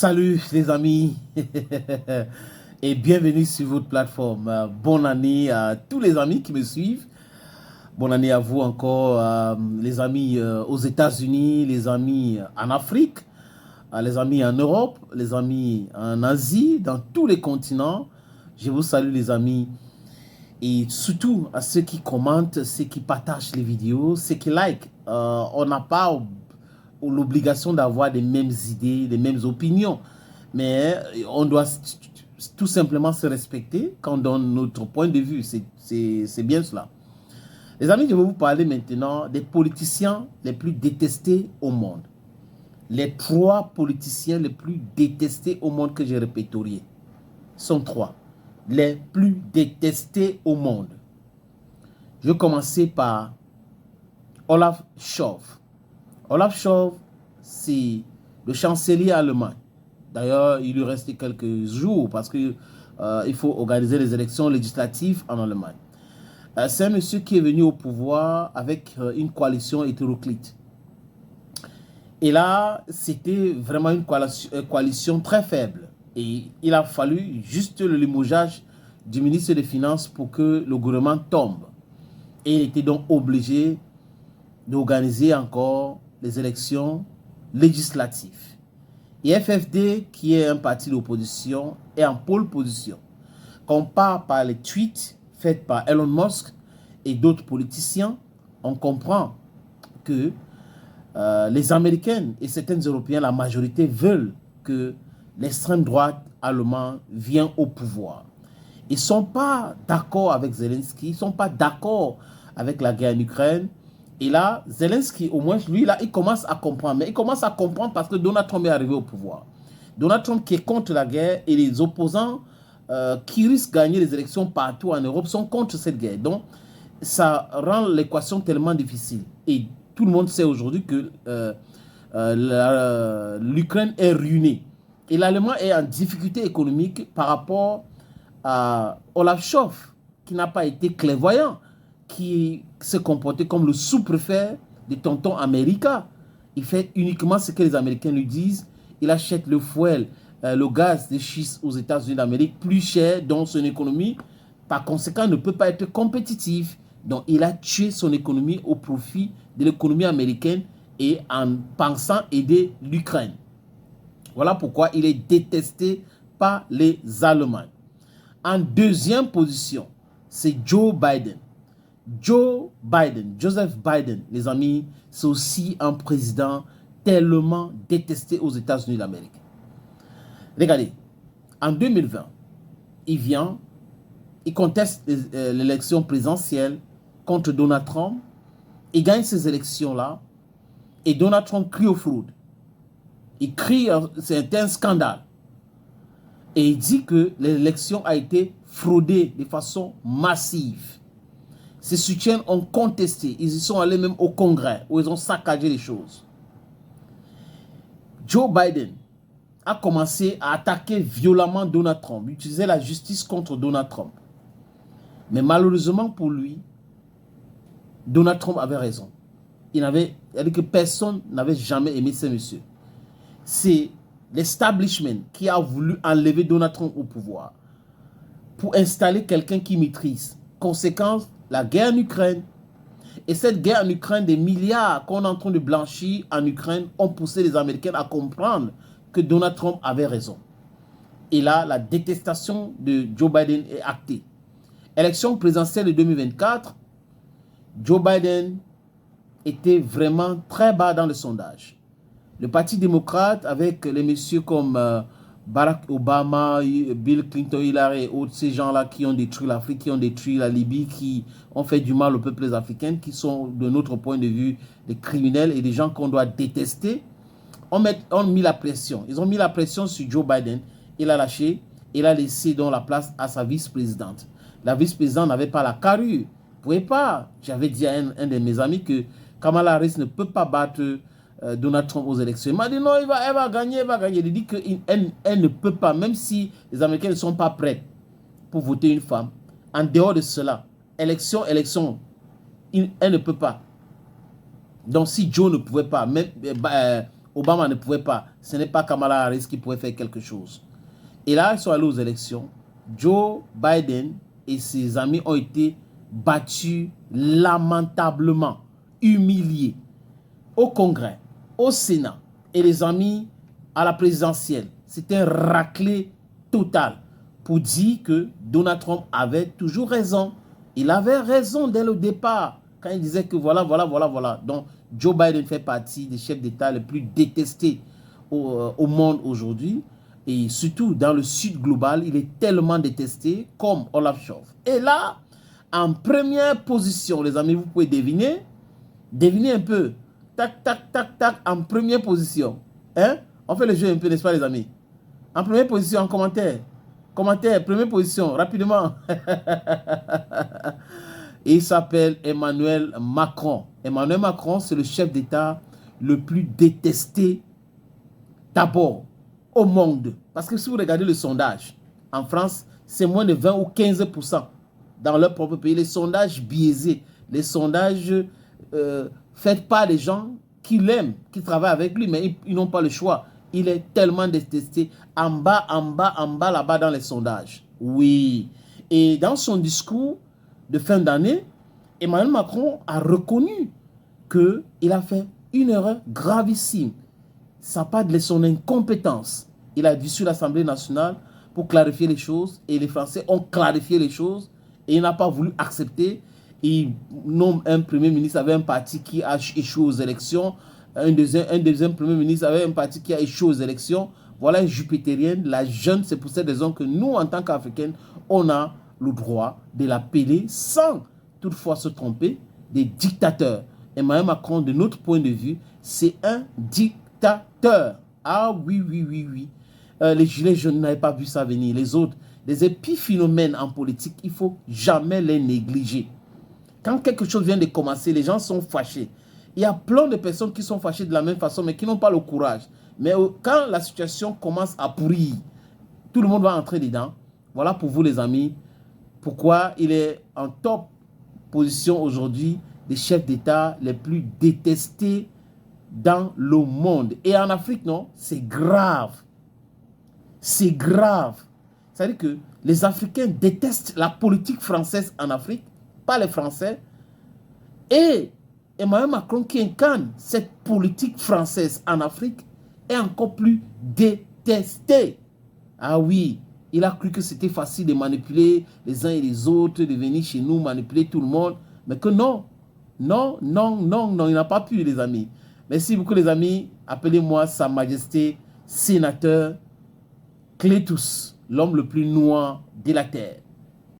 Salut les amis et bienvenue sur votre plateforme. Bonne année à tous les amis qui me suivent. Bonne année à vous encore, les amis aux États-Unis, les amis en Afrique, les amis en Europe, les amis en Asie, dans tous les continents. Je vous salue les amis et surtout à ceux qui commentent, ceux qui partagent les vidéos, ceux qui like. On n'a pas l'obligation d'avoir les mêmes idées, les mêmes opinions. Mais on doit tout simplement se respecter quand on donne notre point de vue. C'est bien cela. Les amis, je vais vous parler maintenant des politiciens les plus détestés au monde. Les 3 politiciens les plus détestés au monde que j'ai répertoriés sont 3. Les plus détestés au monde. Je vais commencer par Olaf Scholz. Olaf Scholz, c'est le chancelier allemand. D'ailleurs, il lui restait quelques jours parce qu'il faut organiser les élections législatives en Allemagne. C'est un monsieur qui est venu au pouvoir avec une coalition hétéroclite. Et là, c'était vraiment une coalition très faible. Et il a fallu juste le limogeage du ministre des Finances pour que le gouvernement tombe. Et il était donc obligé d'organiser encore les élections législatives. Et FFD, qui est un parti d'opposition, est en pole position. Quand on part par les tweets faits par Elon Musk et d'autres politiciens, on comprend que les Américains et certains Européens, la majorité, veulent que l'extrême droite allemande vienne au pouvoir. Ils ne sont pas d'accord avec Zelensky, ils ne sont pas d'accord avec la guerre en Ukraine. Et là, Zelensky, au moins, lui, là, il commence à comprendre. Mais il commence à comprendre parce que Donald Trump est arrivé au pouvoir. Donald Trump qui est contre la guerre et les opposants qui risquent de gagner les élections partout en Europe sont contre cette guerre. Donc, ça rend l'équation tellement difficile. Et tout le monde sait aujourd'hui que l'Ukraine est ruinée. Et l'Allemagne est en difficulté économique par rapport à Olaf Scholz, qui n'a pas été clairvoyant, qui se comportait comme le sous-préfet de tonton America. Il fait uniquement ce que les Américains lui disent. Il achète le fouet, le gaz de schiste aux États-Unis d'Amérique plus cher dans son économie. Par conséquent, il ne peut pas être compétitif. Donc, il a tué son économie au profit de l'économie américaine et en pensant aider l'Ukraine. Voilà pourquoi il est détesté par les Allemands. En deuxième position, c'est Joe Biden. Joseph Biden, les amis, c'est aussi un président tellement détesté aux États-Unis d'Amérique. Regardez, en 2020, il conteste l'élection présidentielle contre Donald Trump. Il gagne ces élections-là et Donald Trump crie aux fraudes. Il crie, c'est un scandale. Et il dit que l'élection a été fraudée de façon massive. Ses soutiens ont contesté. Ils y sont allés même au Congrès où ils ont saccagé les choses. Joe Biden a commencé à attaquer violemment Donald Trump, utiliser la justice contre Donald Trump. Mais malheureusement pour lui, Donald Trump avait raison. Il a dit que personne n'avait jamais aimé ce monsieur. C'est l'establishment qui a voulu enlever Donald Trump au pouvoir pour installer quelqu'un qui maîtrise. Conséquence, la guerre en Ukraine. Et cette guerre en Ukraine, des milliards qu'on est en train de blanchir en Ukraine ont poussé les Américains à comprendre que Donald Trump avait raison. Et là, la détestation de Joe Biden est actée. Élection présidentielle de 2024, Joe Biden était vraiment très bas dans le sondage. Le Parti démocrate, avec les messieurs comme Barack Obama, Bill Clinton, Hillary et autres, ces gens-là qui ont détruit l'Afrique, qui ont détruit la Libye, qui ont fait du mal aux peuples africains, qui sont, de notre point de vue, des criminels et des gens qu'on doit détester, ont mis la pression. Ils ont mis la pression sur Joe Biden. Il a lâché. Il a laissé donc la place à sa vice-présidente. La vice-présidente n'avait pas la carrure. Vous ne pouvez pas. J'avais dit à un de mes amis que Kamala Harris ne peut pas battre Donald Trump aux élections. Il m'a dit non, elle va gagner, elle va gagner. Il dit qu'elle ne peut pas, même si les Américains ne sont pas prêts pour voter une femme. En dehors de cela, élection, elle ne peut pas. Donc si Joe ne pouvait pas, même Obama ne pouvait pas. Ce n'est pas Kamala Harris qui pouvait faire quelque chose. Et là, ils sont allés aux élections. Joe Biden et ses amis ont été battus lamentablement, humiliés au Congrès, au Sénat et les amis à la présidentielle. C'était un raclé total pour dire que Donald Trump avait toujours raison. Il avait raison dès le départ quand il disait que voilà. Donc, Joe Biden fait partie des chefs d'État les plus détestés au monde aujourd'hui. Et surtout dans le sud global, il est tellement détesté comme Olaf Scholz. Et là, en première position, les amis, vous pouvez deviner un peu. Tac, tac, tac, tac, en première position. Hein? On fait le jeu un peu, n'est-ce pas, les amis? En première position, en commentaire. Commentaire, première position, rapidement. Il s'appelle Emmanuel Macron. Emmanuel Macron, c'est le chef d'État le plus détesté d'abord au monde. Parce que si vous regardez le sondage, en France, c'est moins de 20 ou 15% dans leur propre pays. Les sondages biaisés, les sondages faits par les gens qui l'aiment, qui travaillent avec lui, mais ils n'ont pas le choix. Il est tellement détesté en bas, là-bas dans les sondages. Oui. Et dans son discours de fin d'année, Emmanuel Macron a reconnu qu'il a fait une erreur gravissime. Ça part de son incompétence. Il a dit sur l'Assemblée nationale pour clarifier les choses et les Français ont clarifié les choses et il n'a pas voulu accepter. Il nomme un premier ministre avec un parti qui a échoué aux élections, un deuxième premier ministre avec un parti qui a échoué aux élections. Voilà une jupitérienne, la jeune, c'est pour cette raison que nous, en tant qu'Africains, on a le droit de l'appeler sans toutefois se tromper des dictateurs. Emmanuel Macron, de notre point de vue, c'est un dictateur. Ah oui. Les gilets jaunes n'avaient pas vu ça venir. Les autres, les épiphénomènes en politique, il ne faut jamais les négliger. Quand quelque chose vient de commencer, les gens sont fâchés. Il y a plein de personnes qui sont fâchées de la même façon, mais qui n'ont pas le courage. Mais quand la situation commence à pourrir, tout le monde va entrer dedans. Voilà pour vous les amis, pourquoi il est en top position aujourd'hui des chefs d'État les plus détestés dans le monde. Et en Afrique, non, c'est grave. C'est grave. C'est-à-dire que les Africains détestent la politique française en Afrique, pas les Français. Et Emmanuel Macron qui incarne cette politique française en Afrique est encore plus détesté. Ah oui, il a cru que c'était facile de manipuler les uns et les autres, de venir chez nous, manipuler tout le monde. Mais que non, il n'a pas pu, les amis. Merci beaucoup, les amis. Appelez-moi Sa Majesté Sénateur Clétus, l'homme le plus noir de la terre.